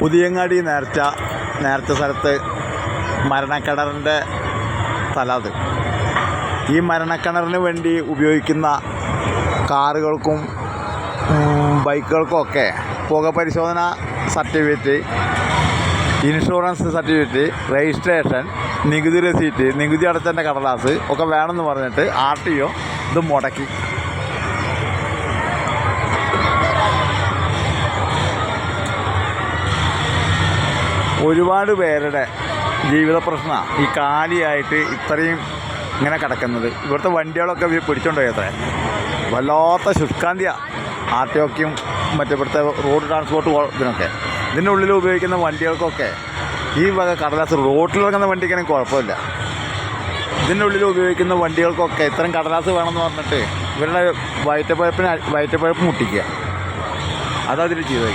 പുതിയങ്ങാടി നേർച്ച സ്ഥലത്ത് മരണക്കിണറിൻ്റെ സ്ഥലം അത്. ഈ മരണക്കിണറിന് വേണ്ടി ഉപയോഗിക്കുന്ന കാറുകൾക്കും ബൈക്കുകൾക്കുമൊക്കെ പുക പരിശോധന സർട്ടിഫിക്കറ്റ്, ഇൻഷുറൻസ് സർട്ടിഫിക്കറ്റ്, രജിസ്ട്രേഷൻ, നികുതി രസീറ്റ്, നികുതി അടച്ചതിൻ്റെ കടലാസ് ഒക്കെ വേണമെന്ന് പറഞ്ഞിട്ട് RTO ഇത് മുടക്കി. ഒരുപാട് പേരുടെ ജീവിത പ്രശ്നമാണ് ഈ കാലിയായിട്ട് ഇത്രയും ഇങ്ങനെ കിടക്കുന്നത്. ഇവിടുത്തെ വണ്ടികളൊക്കെ പിടിച്ചോണ്ട് പോയത്രേ. വല്ലാത്ത ശുഷ്കാന്തിയാണ് RTOയ്ക്കും മറ്റിവിടുത്തെ റോഡ് ട്രാൻസ്പോർട്ട് ഇതിനൊക്കെ. ഇതിൻ്റെ ഉള്ളിൽ ഉപയോഗിക്കുന്ന വണ്ടികൾക്കൊക്കെ ഈ വക കടലാസ്, റോഡിലിറങ്ങുന്ന വണ്ടിക്കാണെങ്കിൽ കുഴപ്പമില്ല, ഇതിൻ്റെ ഉള്ളിൽ ഉപയോഗിക്കുന്ന വണ്ടികൾക്കൊക്കെ ഇത്രയും കടലാസ് വേണമെന്ന് പറഞ്ഞിട്ട് ഇവരുടെ വയറ്റപ്പഴപ്പ് മുട്ടിക്കുക. അതതിൽ ചെയ്തത്.